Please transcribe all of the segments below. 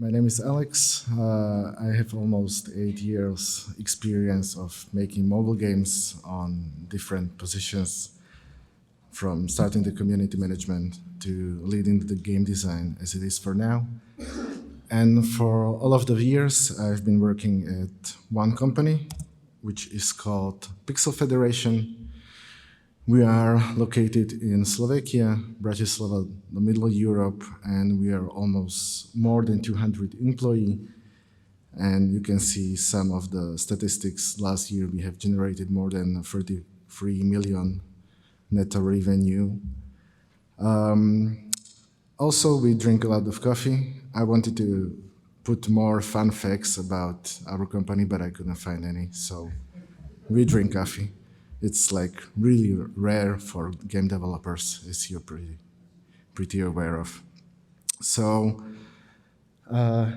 My name is Alex. I have almost 8 years experience of making mobile games on different positions, from starting the community management to leading the game design as it is for now. And for all of the years, I've been working at one company, which is called Pixel Federation. We are located in Slovakia, Bratislava, the middle of Europe, and we are almost more than 200 employees. And you can see some of the statistics. Last year, we have generated more than 33 million net revenue. Also, we drink a lot of coffee. I wanted to put more fun facts about our company, but I couldn't find any. So we drink coffee. It's like really rare for game developers, as you're pretty aware of. So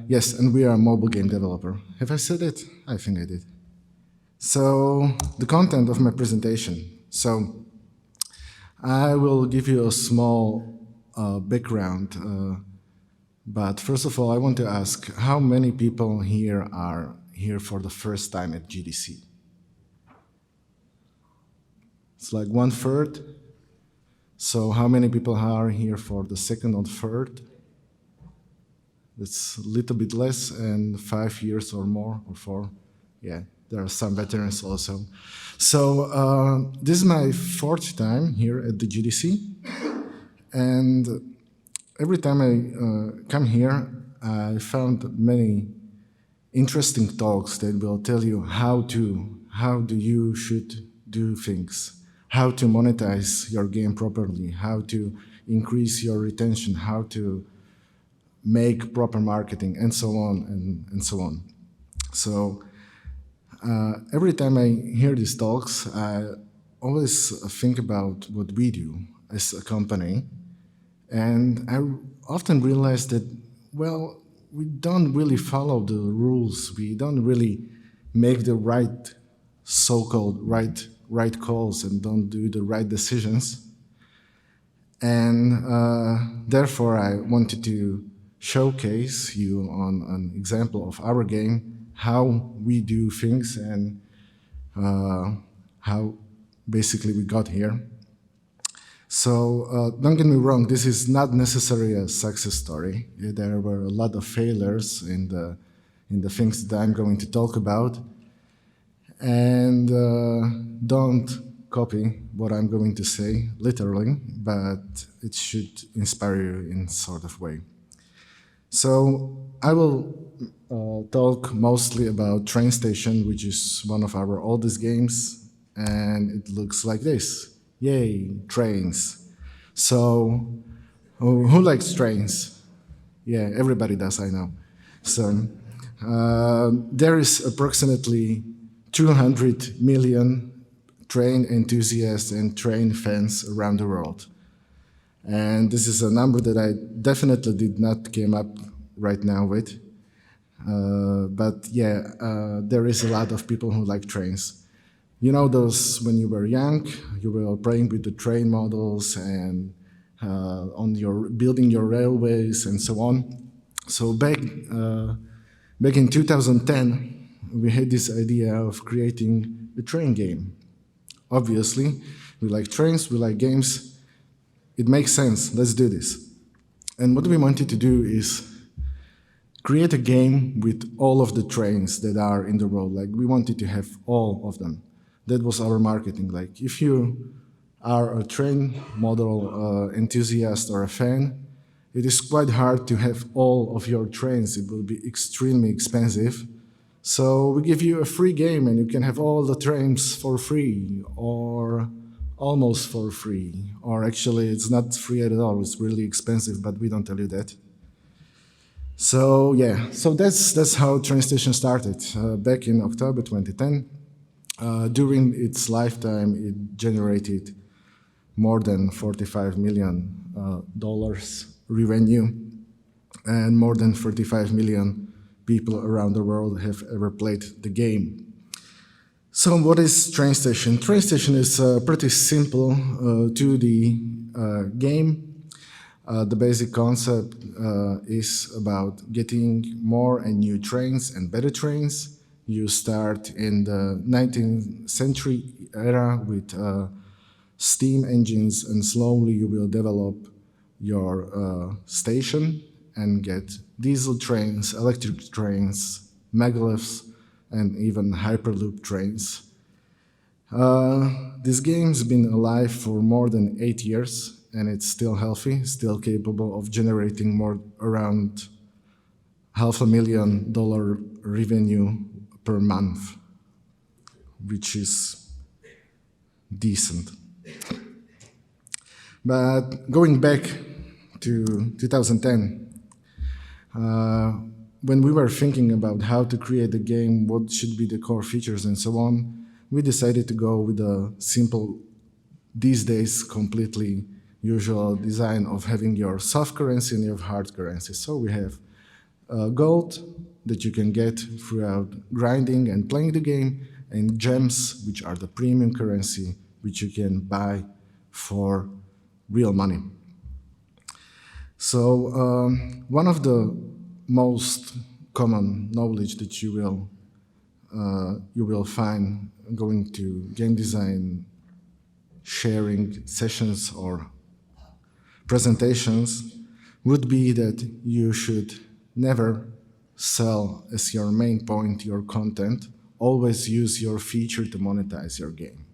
yes, and we are a mobile game developer. Have I said it? I think I did. So the content of my presentation. So I will give you a small background, but first of all, I want to ask how many people here are here for the first time at GDC? It's like 1/3. So how many people are here for the second or third? It's a little bit less, and 5 years or more, or 4. Yeah, there are some veterans also. So this is my 4th time here at the GDC. And every time I come here, I found many interesting talks that will tell you how do you should do things, how to monetize your game properly, how to increase your retention, how to make proper marketing, and so on and so on. So every time I hear these talks, I always think about what we do as a company. And I often realize that, well, we don't really follow the rules. We don't really make the right, so-called right calls and don't do the right decisions. And therefore, I wanted to showcase you on an example of our game, how we do things and how basically we got here. So don't get me wrong, this is not necessarily a success story. There were a lot of failures in the things that I'm going to talk about. And don't copy what I'm going to say literally, but it should inspire you in sort of way. So I will talk mostly about Train Station, which is one of our oldest games, and it looks like this. Yay, trains. So who likes trains? Yeah, everybody does, I know. So there is approximately 200 million train enthusiasts and train fans around the world. And this is a number that I definitely did not came up right now with. But yeah, there is a lot of people who like trains. You know those when you were young, you were playing with the train models and building your railways and so on. So back in 2010, we had this idea of creating a train game. Obviously, we like trains, we like games. It makes sense, let's do this. And what we wanted to do is create a game with all of the trains that are in the world. Like, we wanted to have all of them. That was our marketing. Like, if you are a train model enthusiast or a fan, it is quite hard to have all of your trains. It will be extremely expensive. So we give you a free game and you can have all the trains for free or almost for free. Or actually, it's not free at all. It's really expensive, but we don't tell you that. So yeah, so that's how Train Station started back in October 2010. During its lifetime, it generated more than $45 million revenue, and more than 35 million people around the world have ever played the game. So what is Train Station? Train Station is a pretty simple 2D game. The basic concept is about getting more and new trains and better trains. You start in the 19th century era with steam engines, and slowly you will develop your station and get diesel trains, electric trains, maglev, and even hyperloop trains. This game's been alive for more than 8 years, and it's still healthy, still capable of generating more around $500,000 revenue per month, which is decent. But going back to 2010, when we were thinking about how to create a game, what should be the core features and so on, we decided to go with a simple, these days completely usual design of having your soft currency and your hard currency. So we have gold that you can get throughout grinding and playing the game, and gems, which are the premium currency, which you can buy for real money. So one of the most common knowledge that you will find going to game design sharing sessions or presentations would be that you should never sell as your main point your content. Always use your feature to monetize your game.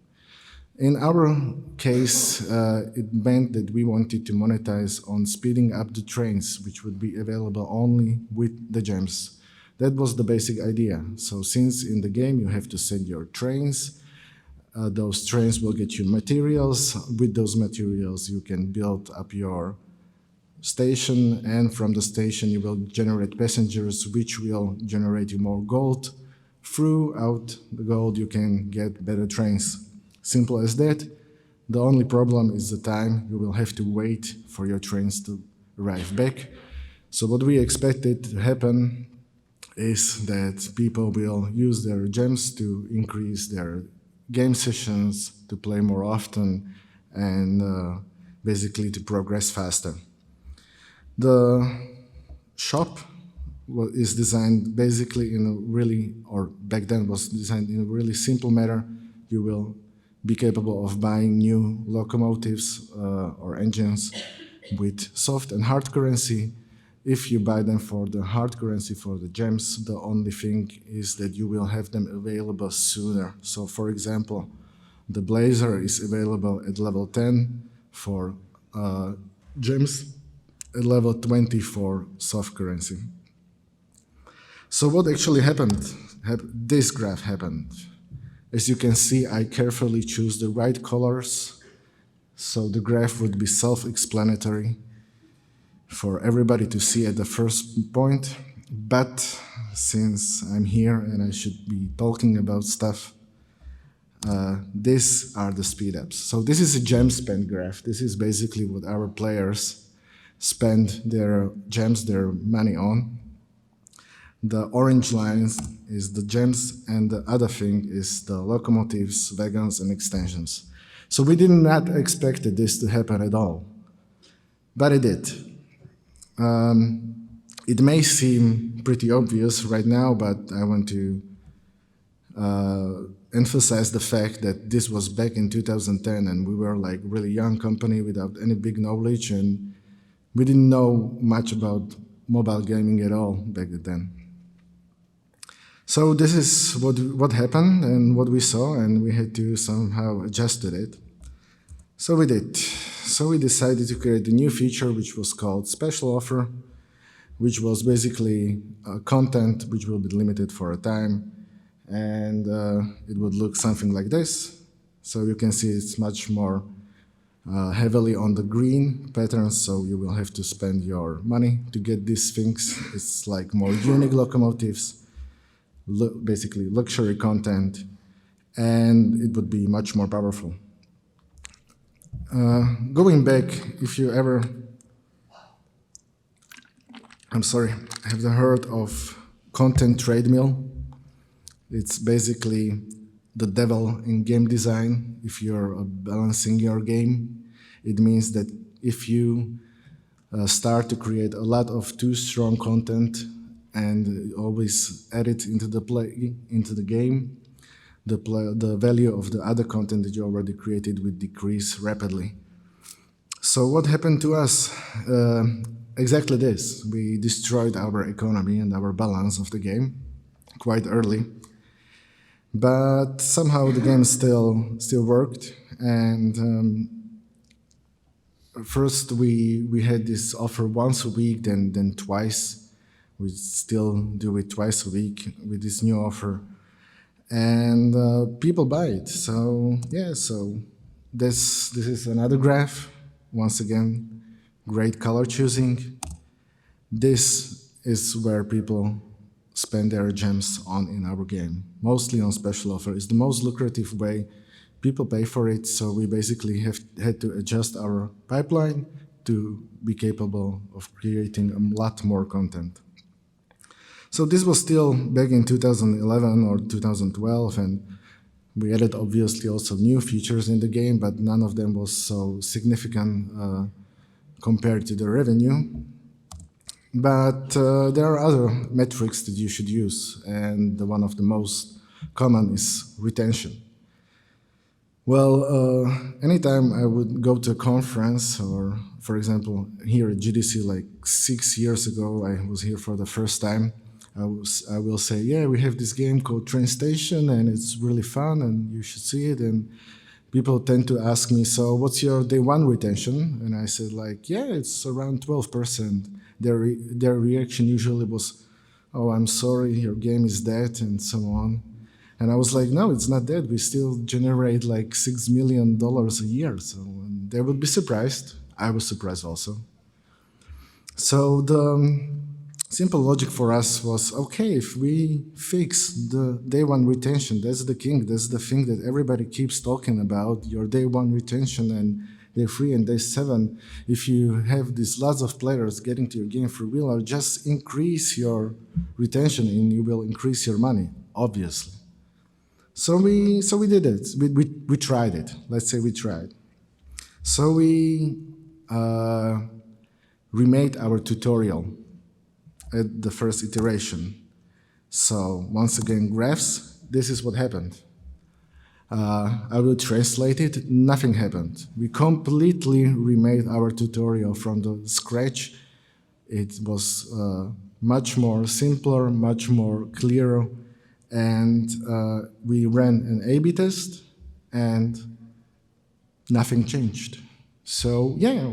In our case, it meant that we wanted to monetize on speeding up the trains, which would be available only with the gems. That was the basic idea. So since in the game you have to send your trains, those trains will get you materials. With those materials you can build up your station, and from the station you will generate passengers, which will generate you more gold. Throughout the gold you can get better trains. Simple as that. The only problem is the time. You will have to wait for your trains to arrive back. So what we expected to happen is that people will use their gems to increase their game sessions, to play more often, and basically to progress faster. The shop is designed basically in a really, or back then was designed in a really simple manner. You will be capable of buying new locomotives or engines with soft and hard currency. If you buy them for the hard currency, for the gems, the only thing is that you will have them available sooner. So for example, the Blazer is available at level 10 for gems, at level 20 for soft currency. So what actually happened? This graph happened. As you can see, I carefully choose the right colors, so the graph would be self-explanatory for everybody to see at the first point. But since I'm here and I should be talking about stuff, these are the speed ups. So this is a gem spend graph. This is basically what our players spend their gems, their money on. The orange line is the gems, and the other thing is the locomotives, wagons, and extensions. So we did not expect this to happen at all, but it did. It may seem pretty obvious right now, but I want to emphasize the fact that this was back in 2010, and we were like really young company without any big knowledge, and we didn't know much about mobile gaming at all back then. So this is what happened and what we saw, and we had to somehow adjust to it. So we did. So we decided to create a new feature which was called Special Offer, which was basically content which will be limited for a time, and it would look something like this. So you can see it's much more heavily on the green patterns, so you will have to spend your money to get these things. It's like more unique locomotives, basically luxury content, and it would be much more powerful. Going back, if you ever, have you heard of content treadmill? It's basically the devil in game design. If you're balancing your game, it means that if you start to create a lot of too strong content and always add it into the game, the value of the other content that you already created would decrease rapidly. So what happened to us? Exactly this. We destroyed our economy and our balance of the game quite early. But somehow the game still worked. And first we had this offer once a week, then twice. We still do it twice a week with this new offer. And people buy it. So yeah, so this is another graph. Once again, great color choosing. This is where people spend their gems on in our game. Mostly on special offer. It's the most lucrative way. People pay for it, so we basically had to adjust our pipeline to be capable of creating a lot more content. So this was still back in 2011 or 2012, and we added obviously also new features in the game, but none of them was so significant compared to the revenue. But there are other metrics that you should use, and one of the most common is retention. Well, anytime I would go to a conference, or for example, here at GDC like 6 years ago, I was here for the first time, I will say, yeah, we have this game called Train Station, and it's really fun, and you should see it. And people tend to ask me, so what's your day one retention? And I said, like, yeah, it's around 12%. Their reaction usually was, oh, I'm sorry, your game is dead, and so on. And I was like, no, it's not dead. We still generate like $6 million a year. So they would be surprised. I was surprised also. So the simple logic for us was, okay, if we fix the day one retention, that's the king, that's the thing that everybody keeps talking about, your day one retention and day 3 and day 7. If you have these lots of players getting to your game for real, or just increase your retention and you will increase your money, obviously. So we did it. We tried it. Let's say we tried. So we remade our tutorial at the first iteration. So once again, graphs, this is what happened. I will translate it, nothing happened. We completely remade our tutorial from the scratch. It was much more simpler, much more clearer, and we ran an A/B test, and nothing changed. So yeah,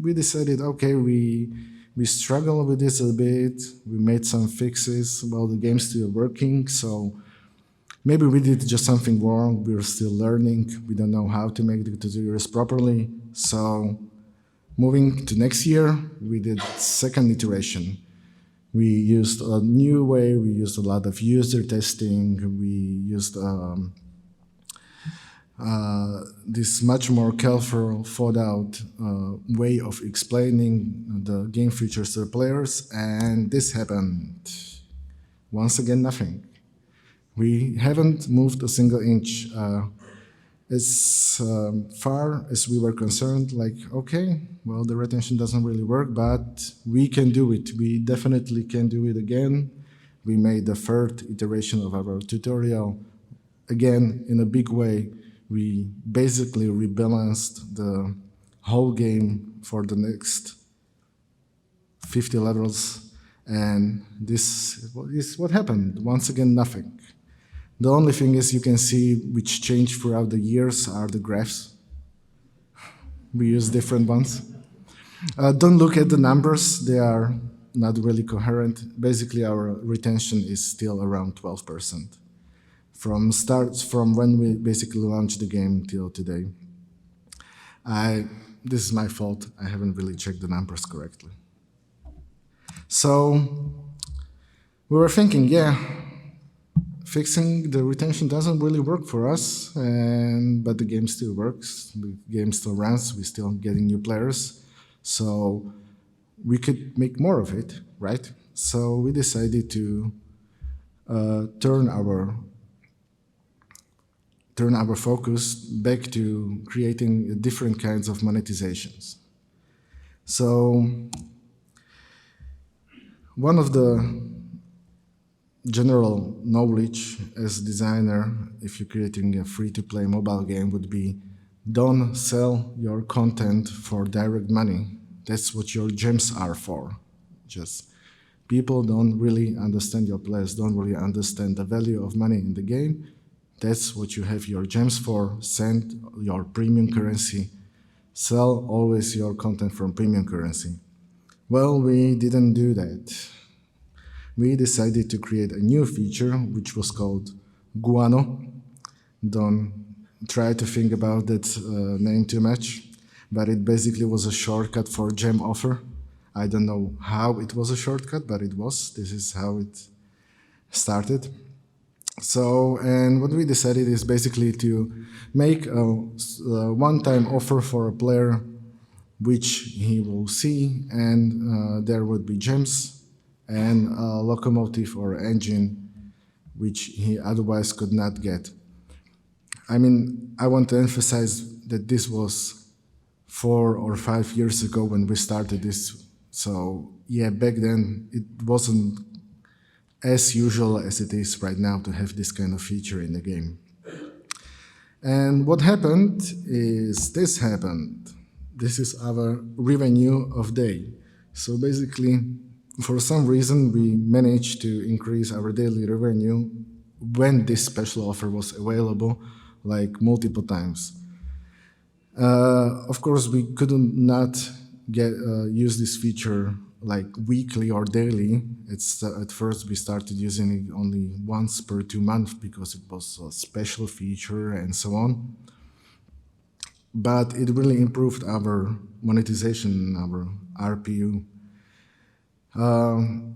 we decided, okay, we struggled with this a bit. We made some fixes while the game's still working. So maybe we did just something wrong. We're still learning. We don't know how to make the tutorials properly. So moving to next year, we did second iteration. We used a new way. We used a lot of user testing. We used this much more careful, thought out way of explaining the game features to the players, and this happened. Once again, nothing. We haven't moved a single inch. As far as we were concerned, like, okay, well, the retention doesn't really work, but we can do it. We definitely can do it again. We made the third iteration of our tutorial. Again, in a big way, we basically rebalanced the whole game for the next 50 levels, and this is what happened. Once again, nothing. The only thing is you can see which changed throughout the years are the graphs. We use different ones. Don't look at the numbers. They are not really coherent. Basically, our retention is still around 12%. From when we basically launched the game till today. This is my fault. I haven't really checked the numbers correctly. So we were thinking, yeah, fixing the retention doesn't really work for us, but the game still works. The game still runs. We're still getting new players. So we could make more of it, right? So we decided to turn our focus back to creating different kinds of monetizations. So one of the general knowledge as a designer, if you're creating a free-to-play mobile game, would be don't sell your content for direct money. That's what your gems are for. Just people don't really understand, your players don't really understand the value of money in the game. That's what you have your gems for. Send your premium currency. Sell always your content from premium currency. Well, we didn't do that. We decided to create a new feature which was called Guano. Don't try to think about that name too much, but it basically was a shortcut for gem offer. I don't know how it was a shortcut, but it was. This is how it started. So, and what we decided is basically to make a one-time offer for a player which he will see, and there would be gems and a locomotive or engine which he otherwise could not get. I mean, I want to emphasize that this was 4 or 5 years ago when we started this. So yeah, back then it wasn't as usual as it is right now to have this kind of feature in the game. And what happened is this happened. This is our revenue of day. So basically, for some reason, we managed to increase our daily revenue when this special offer was available, like multiple times. Of course, we couldn't not use this feature like weekly or daily. At first we started using it only once per 2 months because it was a special feature and so on. But it really improved our monetization, our RPU.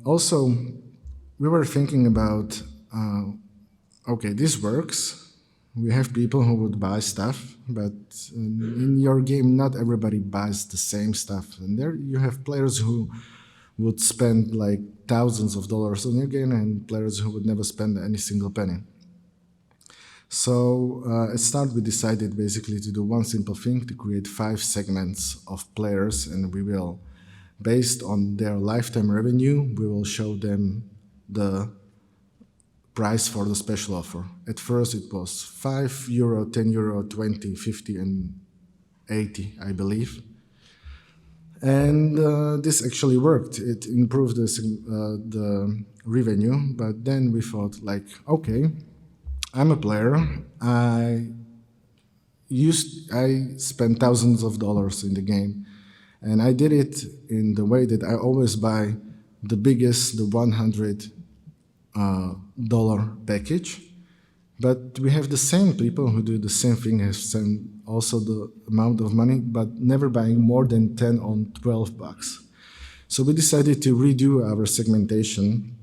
Also, we were thinking about, okay, this works. We have people who would buy stuff, but in your game, not everybody buys the same stuff. And there you have players who would spend like thousands of dollars on your game and players who would never spend any single penny. So at the start, we decided basically to do one simple thing, to create 5 segments of players, and we will, based on their lifetime revenue, we will show them the price for the special offer. At first it was €5, €10, €20, €50 and €80, I believe. And this actually worked. It improved the revenue, but then we thought like, okay, I'm a player. I spent thousands of dollars in the game, and I did it in the way that I always buy the biggest, the $100 package. But we have the same people who do the same thing, have same also the amount of money, but never buying more than 10 or 12 bucks. So we decided to redo our segmentation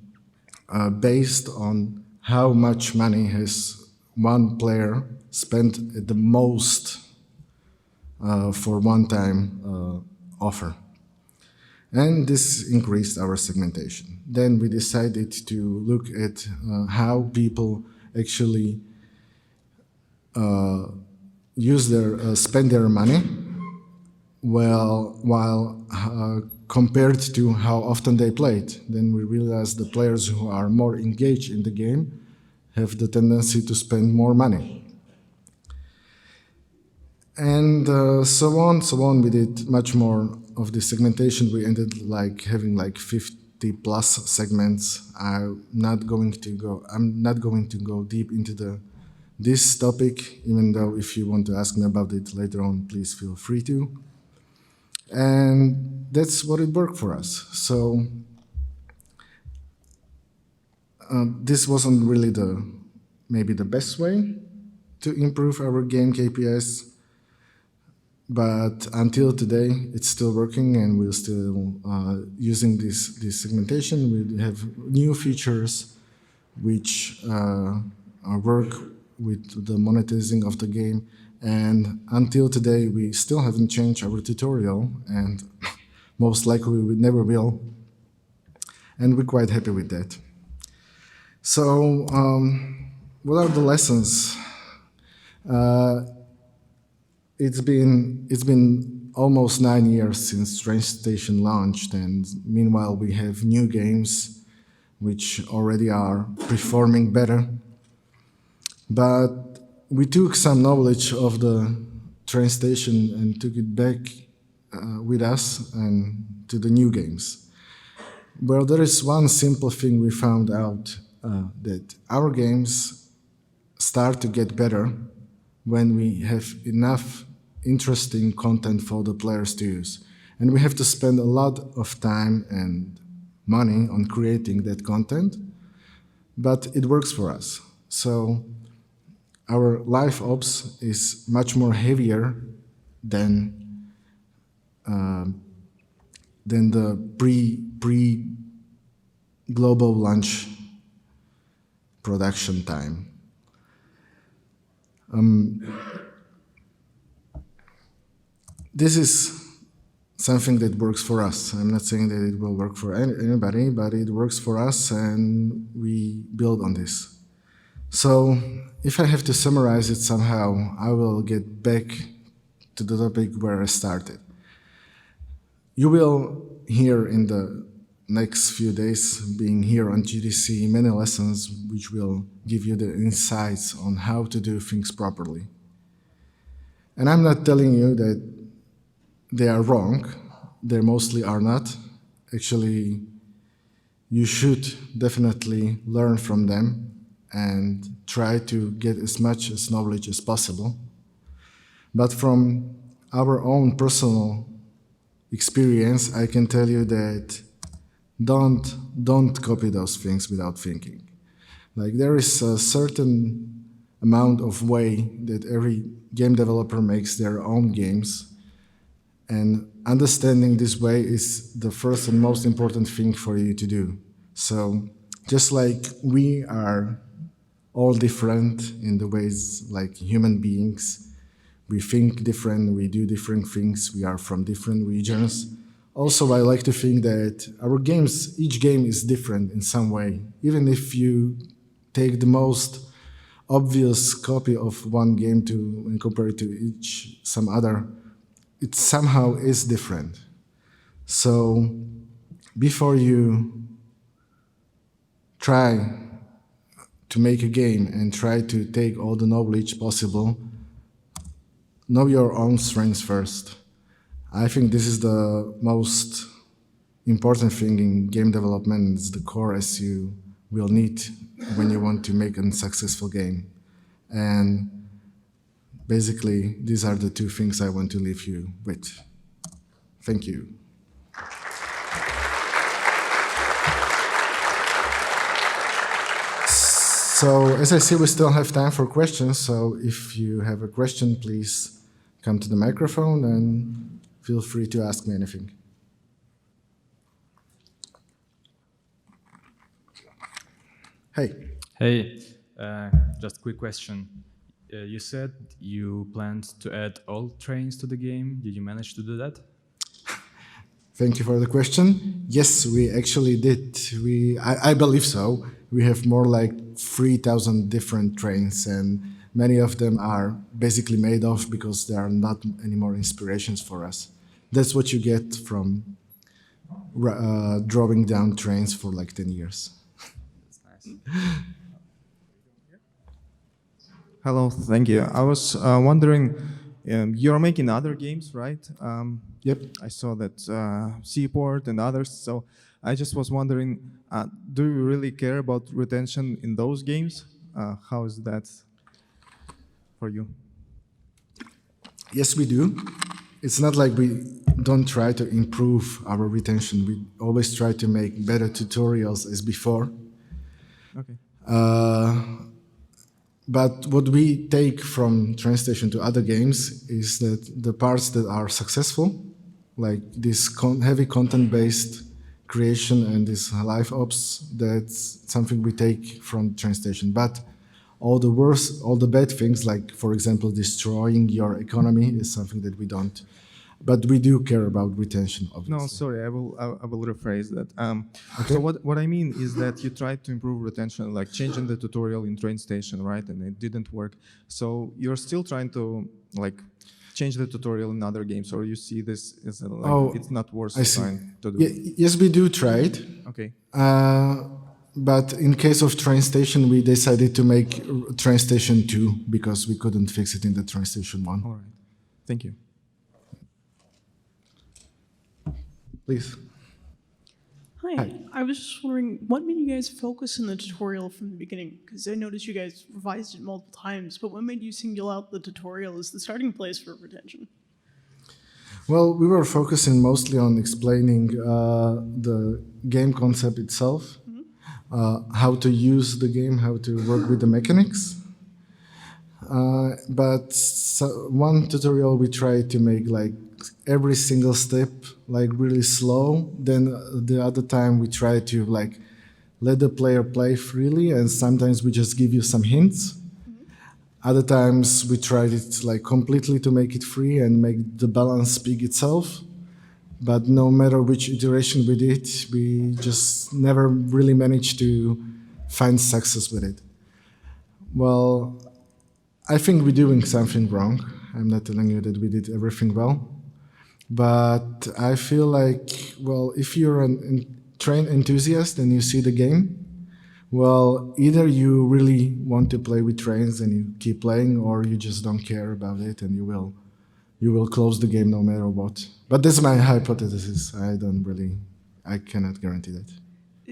based on how much money has one player spent at the most for one-time offer. And this increased our segmentation. Then we decided to look at how people actually spend their money, while compared to how often they played. Then we realized the players who are more engaged in the game have the tendency to spend more money. And so on. We did much more of the segmentation. We ended like having like 50 plus segments. I'm not going to go deep into this topic, even though if you want to ask me about it later on, please feel free to. And that's what it worked for us. So this wasn't really maybe the best way to improve our game KPIs. But until today, it's still working, and we're still using this segmentation. We have new features which work with the monetizing of the game. And until today, we still haven't changed our tutorial, and most likely we never will. And we're quite happy with that. So, what are the lessons? it's been almost 9 years since Train Station launched, and meanwhile we have new games which already are performing better. But we took some knowledge of the train station and took it back with us and to the new games. Well, there is one simple thing we found out that our games start to get better when we have enough interesting content for the players to use. And we have to spend a lot of time and money on creating that content, but it works for us. So our live ops is much more heavier than the pre global launch production time. This is something that works for us. I'm not saying that it will work for anybody, but it works for us, and we build on this. So if I have to summarize it somehow, I will get back to the topic where I started. You will hear in the next few days, being here on GDC, many lessons which will give you the insights on how to do things properly. And I'm not telling you that they are wrong. They mostly are not. Actually, you should definitely learn from them and try to get as much as knowledge as possible. But from our own personal experience, I can tell you that don't copy those things without thinking. Like, there is a certain amount of way that every game developer makes their own games, and understanding this way is the first and most important thing for you to do. So just like we are all different in the ways, like human beings, we think different, we do different things, we are from different regions. Also, I like to think that our games, each game is different in some way. Even if you take the most obvious copy of one game and compare it to some other, it somehow is different. So before you try to make a game and try to take all the knowledge possible, know your own strengths first. I think this is the most important thing in game development. It's the core as you will need when you want to make a successful game. And basically, these are the two things I want to leave you with. Thank you. So, as I see, we still have time for questions. So, if you have a question, please come to the microphone and feel free to ask me anything. Hey. Hey, just a quick question. You said you planned to add all trains to the game. Did you manage to do that? Thank you for the question. Yes, we actually did. I believe so. We have more like 3,000 different trains, and many of them are basically made off because there are not any more inspirations for us. That's what you get from drawing down trains for like 10 years. That's nice. Hello, thank you. I was wondering, you're making other games, right? Yep. I saw that Seaport and others. So I just was wondering, do you really care about retention in those games? How is that for you? Yes, we do. It's not like we don't try to improve our retention. We always try to make better tutorials as before. Okay. But what we take from Train Station to other games is that the parts that are successful, like this heavy content-based creation and this live ops, that's something we take from Train Station. But all the worst, all the bad things, like, for example, destroying your economy, is something that we don't. But we do care about retention, obviously. No, sorry, I will rephrase that. So what I mean is that you tried to improve retention, like changing the tutorial in Train Station, right? And it didn't work. So you're still trying to like change the tutorial in other games, or you see this as a, like, Oh, it's not worth I the see. time to do? Yes, we do try it. Okay. But in case of train station, we decided to make train station 2 because we couldn't fix it in the train station 1. All right. Thank you. Please. Hi. I was just wondering, what made you guys focus on the tutorial from the beginning? Because I noticed you guys revised it multiple times, but what made you single out the tutorial as the starting place for retention? Well, we were focusing mostly on explaining the game concept itself, how to use the game, how to work with the mechanics. One tutorial we tried to make like every single step like really slow. Then the other time we try to like let the player play freely, and sometimes we just give you some hints. Other times we tried it like completely to make it free and make the balance speak itself. But no matter which iteration we did, we just never really managed to find success with it. Well, I think we're doing something wrong. I'm not telling you that we did everything well. But I feel like, well, if you're a train enthusiast and you see the game, well, either you really want to play with trains and you keep playing, or you just don't care about it and you will close the game no matter what. But that's my hypothesis. I cannot guarantee that.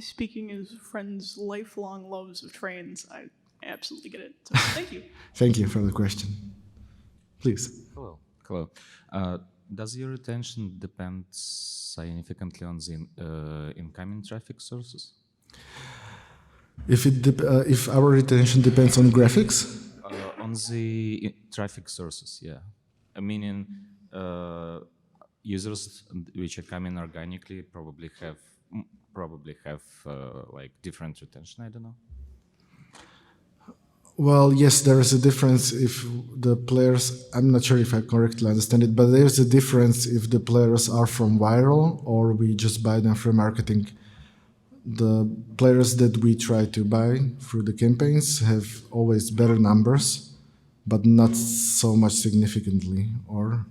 Speaking as friends' lifelong loves of trains, I absolutely get it. So thank you. Thank you for the question. Please. Hello. Hello. Does your retention depend significantly on the incoming traffic sources? If our retention depends on graphics? On the traffic sources, yeah. Meaning users which are coming organically probably have like different retention. I don't know. Well, yes, there is a difference if the players, I'm not sure if I correctly understand it, but there's a difference if the players are from viral or we just buy them through marketing. The players that we try to buy through the campaigns have always better numbers, but not so much significantly. Or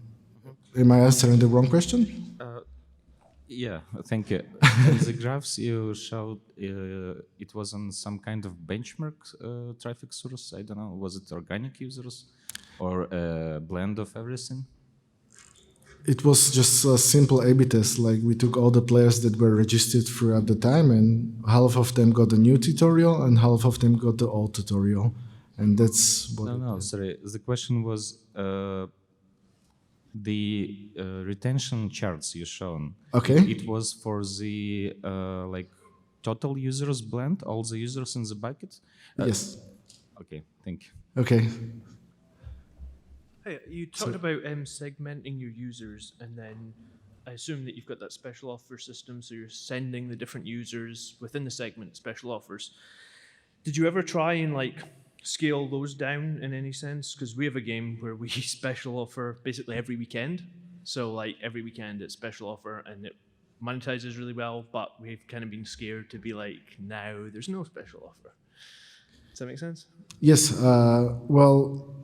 am I answering the wrong question? Yeah, thank you. In the graphs you showed, it was on some kind of benchmark traffic source. I don't know, was it organic users or a blend of everything? It was just a simple A/B test. Like we took all the players that were registered throughout the time, and half of them got the new tutorial, and half of them got the old tutorial, and that's what. No, sorry. The question was the retention charts you shown. Okay. It was for the like total users blend, all the users in the bucket. Yes. Okay, thank you. Okay. Hey, you talked about segmenting your users, and then I assume that you've got that special offer system, so you're sending the different users within the segment special offers. Did you ever try and like scale those down in any sense? Because we have a game where we special offer basically every weekend. So like every weekend it's special offer and it monetizes really well, but we've kind of been scared to be like, now there's no special offer. Does that make sense? Yes. Well,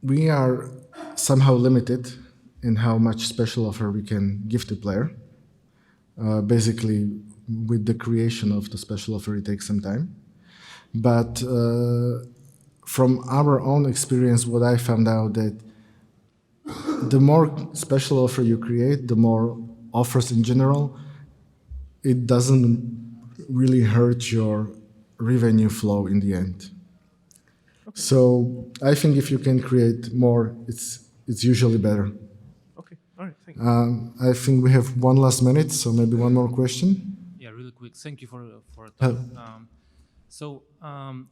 we are somehow limited in how much special offer we can give to player. Basically, with the creation of the special offer, it takes some time. But from our own experience, what I found out that the more special offer you create, the more offers in general, it doesn't really hurt your revenue flow in the end. Okay. So I think if you can create more, it's usually better. Okay, all right, thank you. I think we have one last minute, so maybe one more question. Yeah, really quick. Thank you for talk.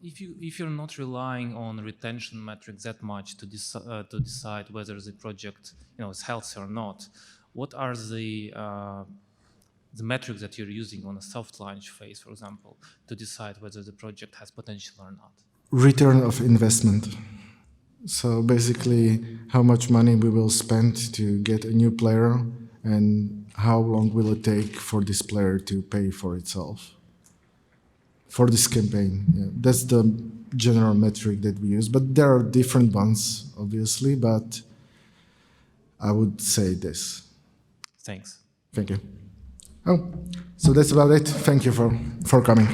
If you're not relying on retention metrics that much to decide whether the project is healthy or not, what are the metrics that you're using on a soft launch phase, for example, to decide whether the project has potential or not? Return of investment. So basically, how much money we will spend to get a new player, and how long will it take for this player to pay for itself. For this campaign, yeah. That's the general metric that we use. But there are different ones, obviously. But I would say this. Thanks. Thank you. Oh, so that's about it. Thank you for coming.